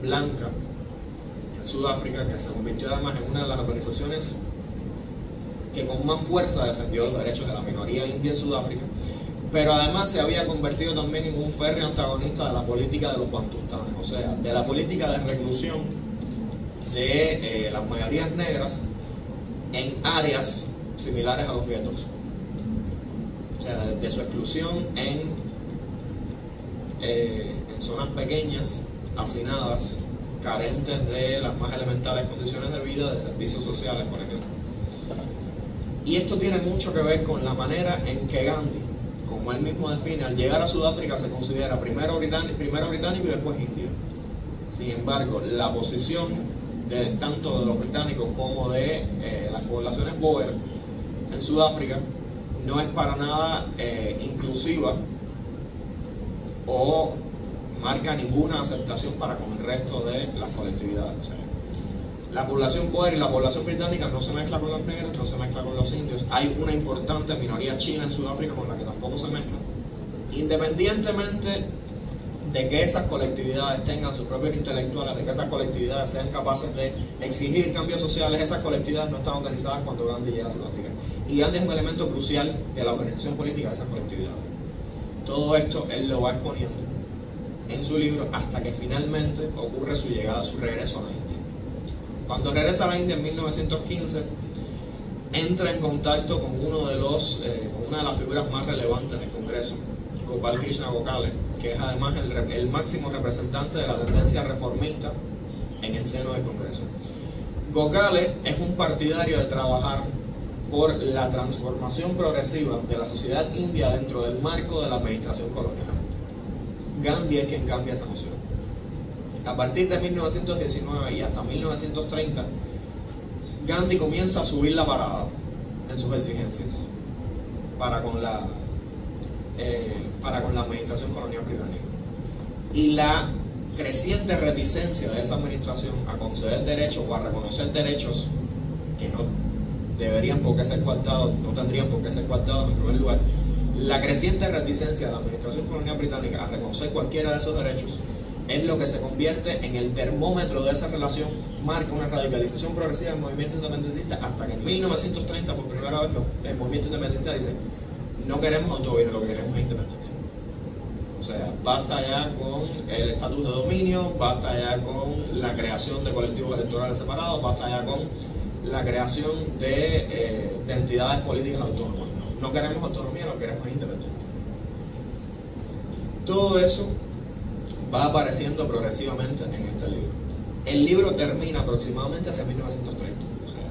blanca en Sudáfrica, que se convirtió además en una de las organizaciones que con más fuerza defendió los derechos de la minoría india en Sudáfrica, pero además se había convertido también en un férreo antagonista de la política de los bantustanes, o sea, de la política de reclusión de las mayorías negras en áreas similares a los guetos. O sea, de su exclusión en zonas pequeñas, hacinadas, carentes de las más elementales condiciones de vida, de servicios sociales, por ejemplo. Y esto tiene mucho que ver con la manera en que Gandhi, como él mismo define, al llegar a Sudáfrica se considera primero británico y después indio. Sin embargo, la posición tanto de los británicos como de las poblaciones boer en Sudáfrica no es para nada inclusiva o marca ninguna aceptación para con el resto de las colectividades. O sea, la población boer y la población británica no se mezcla con los negros, no se mezcla con los indios. Hay una importante minoría china en Sudáfrica con la que tampoco se mezcla. Independientemente de que esas colectividades tengan sus propios intelectuales, de que esas colectividades sean capaces de exigir cambios sociales, esas colectividades no están organizadas cuando Gandhi llega a Sudáfrica. Y Gandhi es un elemento crucial de la organización política de esas colectividades. Todo esto él lo va exponiendo en su libro hasta que finalmente ocurre su llegada, su regreso a la India. Cuando regresa a la India en 1915, entra en contacto con con una de las figuras más relevantes del Congreso, Gopal Krishna Gokhale, que es además el máximo representante de la tendencia reformista en el seno del Congreso. Gokhale es un partidario de trabajar por la transformación progresiva de la sociedad india dentro del marco de la administración colonial. Gandhi es quien cambia esa noción. A partir de 1919 y hasta 1930, Gandhi comienza a subir la parada en sus exigencias para con la administración colonial británica. Y la creciente reticencia de esa administración a conceder derechos o a reconocer derechos que no deberían por qué ser coartados, no tendrían por qué ser coartados en primer lugar, la creciente reticencia de la administración colonial británica a reconocer cualquiera de esos derechos es lo que se convierte en el termómetro de esa relación, marca una radicalización progresiva del movimiento independentista hasta que en 1930 por primera vez el movimiento independentista dice: no queremos autogobierno, lo que queremos es independencia. O sea, basta ya con el estatus de dominio, basta ya con la creación de colectivos electorales separados, basta ya con la creación de entidades políticas autónomas. No queremos autonomía, lo que queremos es independencia. Todo eso va apareciendo progresivamente en este libro. El libro termina aproximadamente hacia 1930. O sea,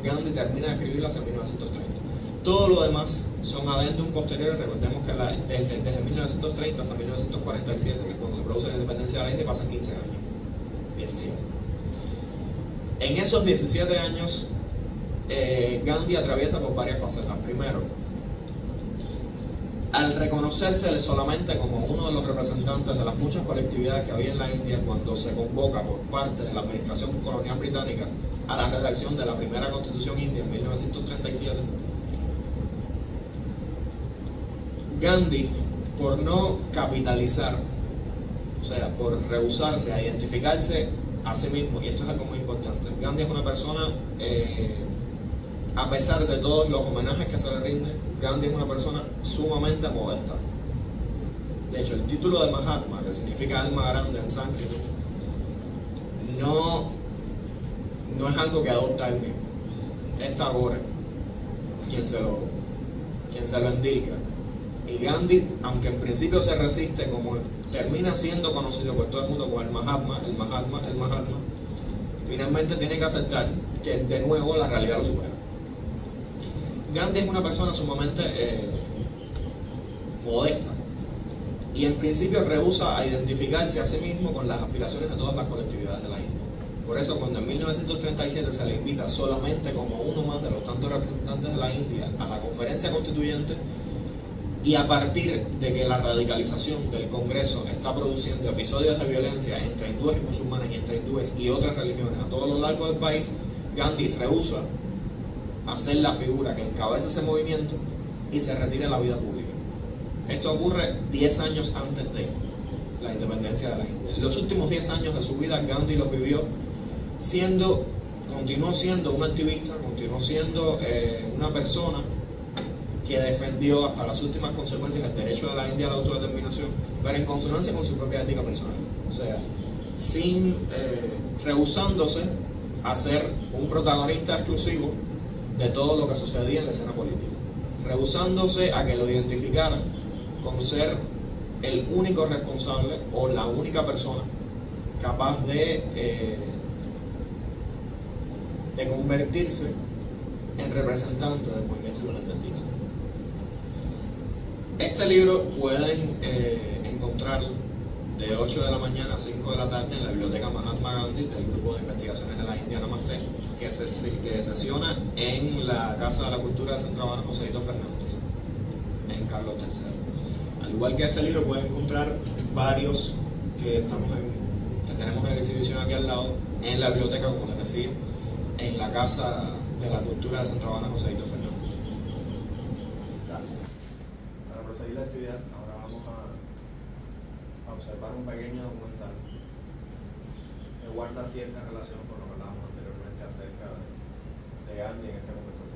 Gandhi termina de escribirlo hacia 1930. Todo lo demás son adendum posteriores. Recordemos que desde 1930 hasta 1947, que es cuando se produce la independencia de la India, pasan 15 años. 17. En esos 17 años, Gandhi atraviesa por varias facetas. Primero, al reconocerse solamente como uno de los representantes de las muchas colectividades que había en la India, cuando se convoca por parte de la administración colonial británica a la redacción de la primera constitución india en 1937, Gandhi, por no capitalizar, o sea, por rehusarse a identificarse a sí mismo, y esto es algo muy importante, Gandhi es una persona, a pesar de todos los homenajes que se le rinden, Gandhi es una persona sumamente modesta. De hecho, el título de Mahatma, que significa alma grande en sánscrito, no es algo que adopta él mismo. Es Tagore quien se lo endilga. Y Gandhi, aunque en principio se resiste, como termina siendo conocido por todo el mundo como el Mahatma, finalmente tiene que aceptar que de nuevo la realidad lo supera. Gandhi es una persona sumamente modesta y en principio rehúsa a identificarse a sí mismo con las aspiraciones de todas las colectividades de la India. Por eso cuando en 1937 se le invita solamente como uno más de los tantos representantes de la India a la conferencia constituyente, y a partir de que la radicalización del Congreso está produciendo episodios de violencia entre hindúes y musulmanes y entre hindúes y otras religiones a todo lo largo del país, Gandhi rehúsa hacer la figura que encabeza ese movimiento y se retira de la vida pública. Esto ocurre 10 años antes de la independencia de la India. Los últimos 10 años de su vida Gandhi los vivió continuó siendo un activista, continuó siendo una persona que defendió hasta las últimas consecuencias el derecho de la India a la autodeterminación, pero en consonancia con su propia ética personal. O sea, rehusándose a ser un protagonista exclusivo de todo lo que sucedía en la escena política, rehusándose a que lo identificaran con ser el único responsable o la única persona capaz de convertirse en representante del movimiento independentista. Este libro pueden encontrarlo de 8 de la mañana a 5 de la tarde en la biblioteca Mahatma Gandhi del Grupo de Investigaciones de la India Namaste, que sesiona en la Casa de la Cultura de Centro Habana Joséito Fernández, en Carlos III. Al igual que este libro, pueden encontrar varios que tenemos en exhibición aquí al lado, en la biblioteca, como les decía, en la Casa de la Cultura de Santa Juana Joséito Fernández.
Gracias.
Para proseguir la actividad, ahora vamos a observar un pequeño documental que guarda cierta relación con lo que hablábamos anteriormente acerca de Gandhi en este conversatorio.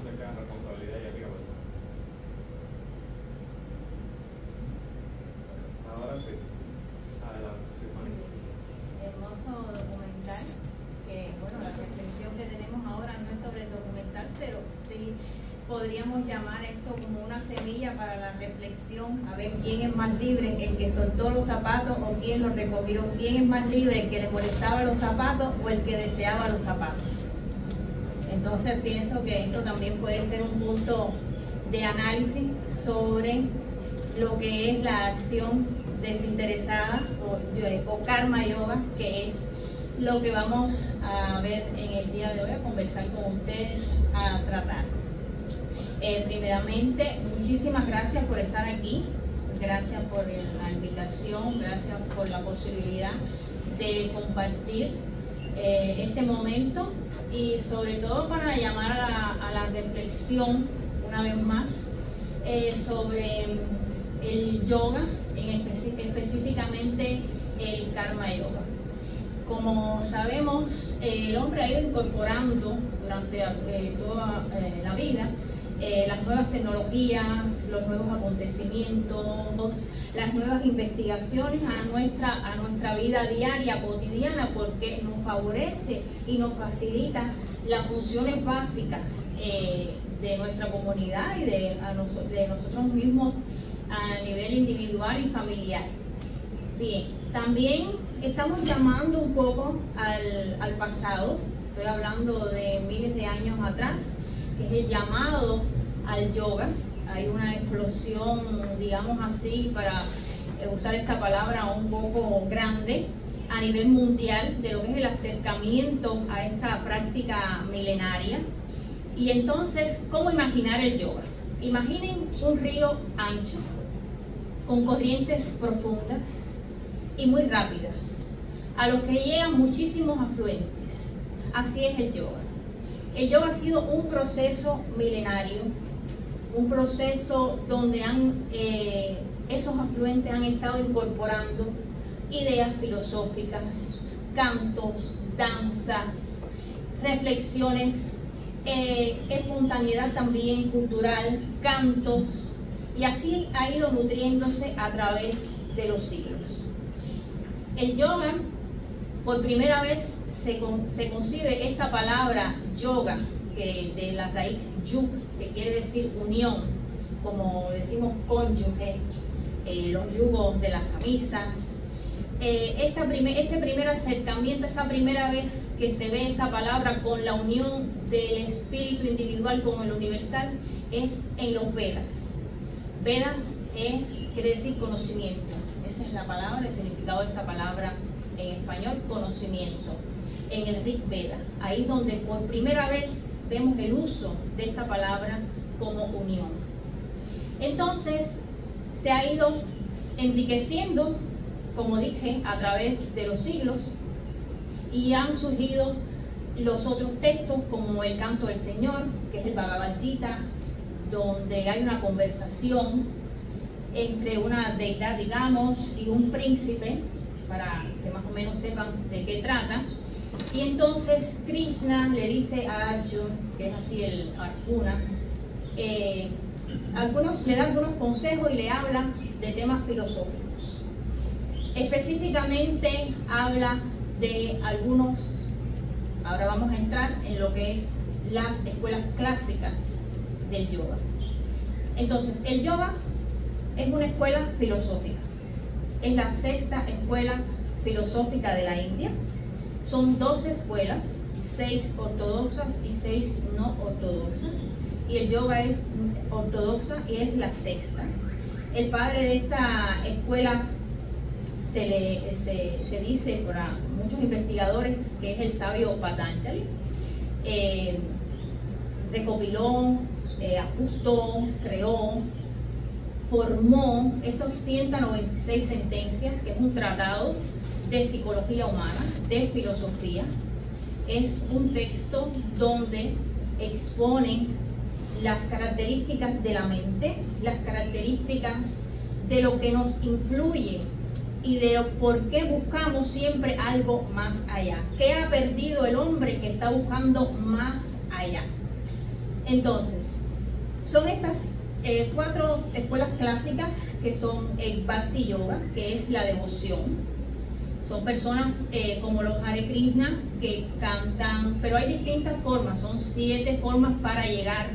acerca de responsabilidad y ética personal. Ahora sí, adelante, sí, Mónica.
Hermoso documental, que bueno, la reflexión que tenemos ahora no es sobre el documental, pero sí podríamos llamar esto como una semilla para la reflexión, a ver quién es más libre, el que soltó los zapatos o quién los recogió, quién es más libre, el que le molestaba los zapatos o el que deseaba los zapatos. Entonces pienso que esto también puede ser un punto de análisis sobre lo que es la acción desinteresada o karma yoga, que es lo que vamos a ver en el día de hoy, a conversar con ustedes, a tratar. Primeramente, muchísimas gracias por estar aquí, gracias por la invitación, gracias por la posibilidad de compartir este momento y sobre todo para llamar a la reflexión una vez más sobre el yoga, específicamente el karma yoga. Como sabemos, el hombre ha ido incorporando durante toda la vida las nuevas tecnologías, los nuevos acontecimientos, las nuevas investigaciones a nuestra vida diaria, cotidiana, porque nos favorece y nos facilita las funciones básicas de nuestra comunidad y de nosotros mismos a nivel individual y familiar. Bien, también estamos llamando un poco al pasado, estoy hablando de miles de años atrás, que es el llamado al yoga. Hay una explosión, digamos así, para usar esta palabra un poco grande, a nivel mundial, de lo que es el acercamiento a esta práctica milenaria. Y entonces, ¿cómo imaginar el yoga? Imaginen un río ancho, con corrientes profundas y muy rápidas, a los que llegan muchísimos afluentes. Así es el yoga. El yoga ha sido un proceso milenario, un proceso donde esos afluentes han estado incorporando ideas filosóficas, cantos, danzas, reflexiones, espontaneidad también cultural, cantos, y así ha ido nutriéndose a través de los siglos. El yoga, por primera vez se concibe esta palabra yoga, que de la raíz yug, que quiere decir unión, como decimos cónyuge, los yugos de las camisas. Este primer acercamiento, esta primera vez que se ve esa palabra con la unión del espíritu individual con el universal, es en los Vedas. Vedas quiere decir conocimiento. Esa es la palabra, el significado de esta palabra en español, conocimiento. En el Rig Veda, ahí es donde por primera vez vemos el uso de esta palabra como unión. Entonces, se ha ido enriqueciendo, como dije, a través de los siglos, y han surgido los otros textos como el Canto del Señor, que es el Bhagavad Gita, donde hay una conversación entre una deidad, digamos, y un príncipe, para que más o menos sepan de qué trata. Y entonces Krishna le dice a Arjuna, que es así el Arjuna, le da algunos consejos y le habla de temas filosóficos. Específicamente habla de algunos, ahora vamos a entrar en lo que es las escuelas clásicas del yoga. Entonces, el yoga es una escuela filosófica, es la sexta escuela filosófica de la India. Son 12 escuelas, 6 ortodoxas y 6 no ortodoxas, y el yoga es ortodoxa y es la sexta. El padre de esta escuela se dice por muchos investigadores que es el sabio Patanjali. Recopiló, ajustó, creó, formó estos 196 sentencias, que es un tratado de psicología humana, de filosofía. Es un texto donde expone las características de la mente, las características de lo que nos influye y de por qué buscamos siempre algo más allá. ¿Qué ha perdido el hombre que está buscando más allá? Entonces, son estas 4 escuelas clásicas que son el Bhakti Yoga, que es la devoción. Son personas como los Hare Krishna que cantan, pero hay distintas formas, son 7 formas para llegar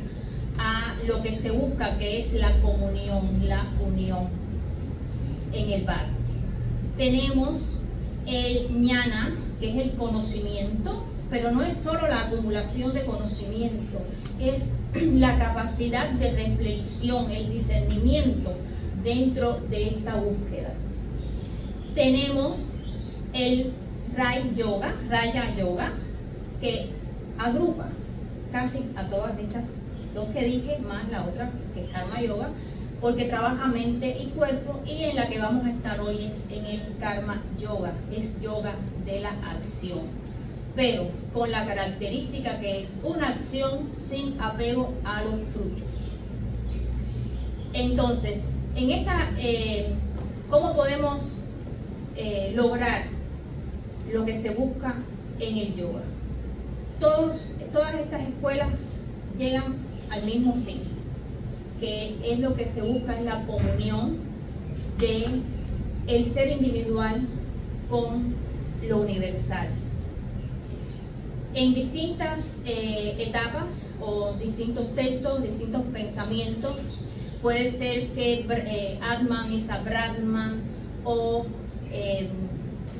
a lo que se busca, que es la comunión, la unión en el Bhakti. Tenemos el Jnana, que es el conocimiento, pero no es solo la acumulación de conocimiento, es la capacidad de reflexión, el discernimiento dentro de esta búsqueda. Tenemos el Raja Yoga, que agrupa casi a todas estas 2 que dije, más la otra que es Karma Yoga, porque trabaja mente y cuerpo, y en la que vamos a estar hoy es en el Karma Yoga, es yoga de la acción, pero con la característica que es una acción sin apego a los frutos. Entonces, en esta, ¿cómo podemos lograr lo que se busca en el yoga? Todas estas escuelas llegan al mismo fin, que es lo que se busca, es la comunión de el ser individual con lo universal. En distintas etapas o distintos textos, distintos pensamientos, puede ser que Atman es a Brahman, o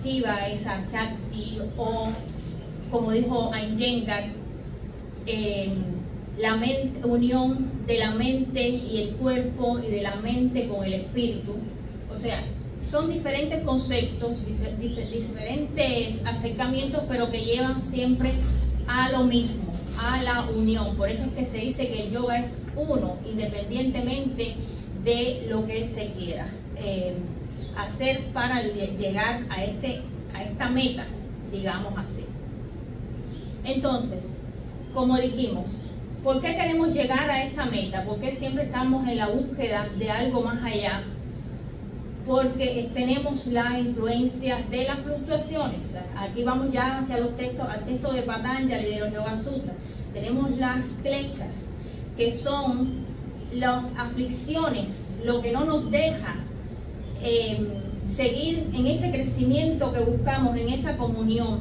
Shiva es a Shakti, o como dijo Iyengar, la unión de la mente y el cuerpo, y de la mente con el espíritu. O sea, son diferentes conceptos, diferentes acercamientos, pero que llevan siempre a lo mismo, a la unión. Por eso es que se dice que el yoga es uno, independientemente de lo que se quiera hacer para llegar a esta meta, digamos así. Entonces, como dijimos, ¿por qué queremos llegar a esta meta? ¿Por qué siempre estamos en la búsqueda de algo más allá? Porque tenemos la influencia de las fluctuaciones. Aquí vamos ya hacia los textos, al texto de Patanjali, de los Yoga Sutras. Tenemos las klechas, que son las aflicciones, lo que no nos deja seguir en ese crecimiento que buscamos, en esa comunión.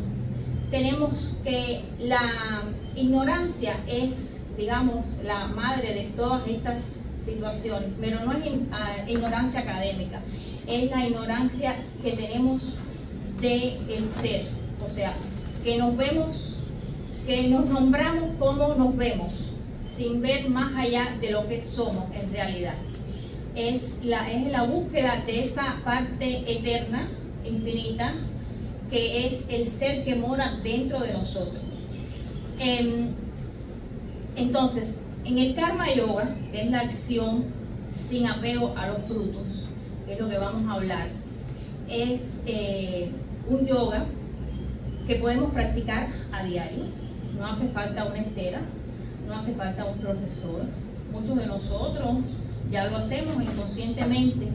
Tenemos que la ignorancia es, digamos, la madre de todas estas situaciones, pero no es ignorancia académica, es la ignorancia que tenemos del ser, o sea, que nos vemos, que nos nombramos como nos vemos, sin ver más allá de lo que somos en realidad. Es la búsqueda de esa parte eterna, infinita, que es el ser que mora dentro de nosotros. Entonces, en el Karma Yoga, que es la acción sin apego a los frutos, que es lo que vamos a hablar, es un yoga que podemos practicar a diario. No hace falta una estera, no hace falta un profesor. Muchos de nosotros ya lo hacemos inconscientemente.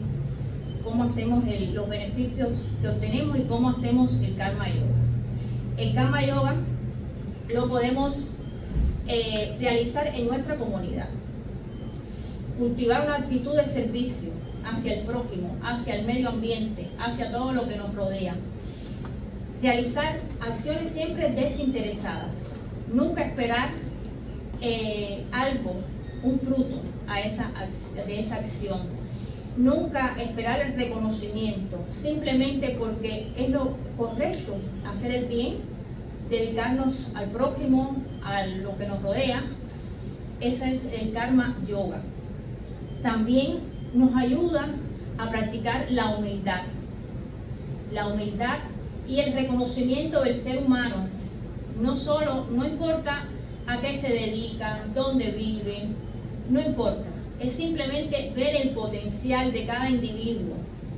Cómo hacemos los beneficios que obtenemos y cómo hacemos el Karma Yoga. El Karma Yoga lo podemos realizar en nuestra comunidad. Cultivar una actitud de servicio hacia el prójimo, hacia el medio ambiente, hacia todo lo que nos rodea. Realizar acciones siempre desinteresadas. Nunca esperar algo, un fruto de esa acción. Nunca esperar el reconocimiento, simplemente porque es lo correcto, hacer el bien, dedicarnos al prójimo, a lo que nos rodea. Ese es el Karma Yoga. También nos ayuda a practicar la humildad y el reconocimiento del ser humano. No importa a qué se dedica, dónde vive, no importa. Es simplemente ver el potencial de cada individuo,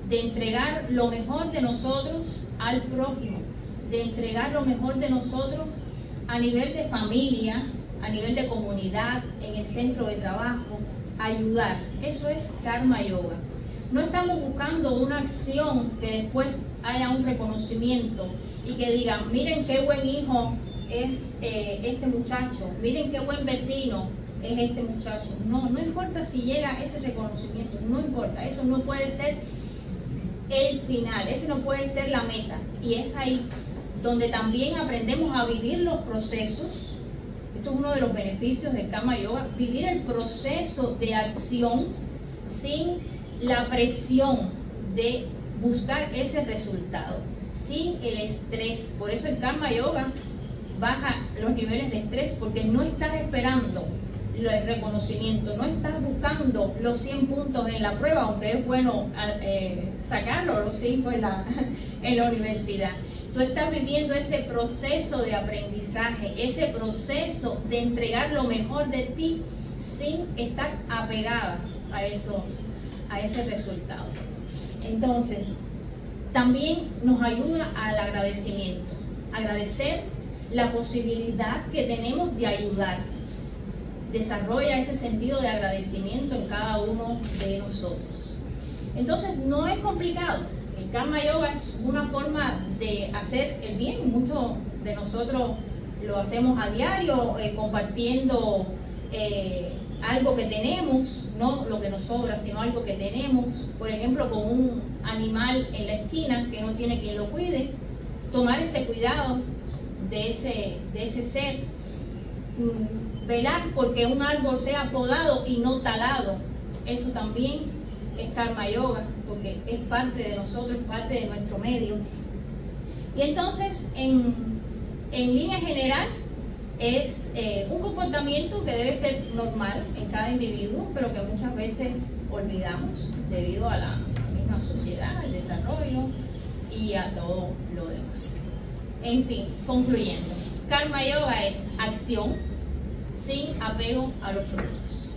de entregar lo mejor de nosotros al prójimo, de entregar lo mejor de nosotros a nivel de familia, a nivel de comunidad, en el centro de trabajo, ayudar. Eso es Karma Yoga. No estamos buscando una acción que después haya un reconocimiento y que digan, miren qué buen hijo es este muchacho, miren qué buen vecino, es este muchacho. No importa si llega ese reconocimiento, no importa, eso no puede ser el final, ese no puede ser la meta. Y es ahí donde también aprendemos a vivir los procesos. Esto es uno de los beneficios del Karma Yoga, vivir el proceso de acción sin la presión de buscar ese resultado, sin el estrés. Por eso el Karma Yoga baja los niveles de estrés, porque no estás esperando el reconocimiento, no estás buscando los 100 puntos en la prueba, aunque es bueno sacarlo, los 5 en la universidad. Tú estás viviendo ese proceso de aprendizaje, ese proceso de entregar lo mejor de ti sin estar apegada a ese resultado. Entonces, también nos ayuda al agradecimiento, agradecer la posibilidad que tenemos de ayudar. Desarrolla ese sentido de agradecimiento en cada uno de nosotros. Entonces, no es complicado. El Karma Yoga es una forma de hacer el bien. Muchos de nosotros lo hacemos a diario, compartiendo algo que tenemos, no lo que nos sobra, sino algo que tenemos. Por ejemplo, con un animal en la esquina que no tiene quien lo cuide, tomar ese cuidado de ese ser, velar porque un árbol sea podado y no talado. Eso también es Karma Yoga, porque es parte de nosotros, es parte de nuestro medio. Y entonces, en línea general, es un comportamiento que debe ser normal en cada individuo, pero que muchas veces olvidamos debido a la misma sociedad, al desarrollo y a todo lo demás. En fin, concluyendo, Karma Yoga es acción sin apego a los frutos.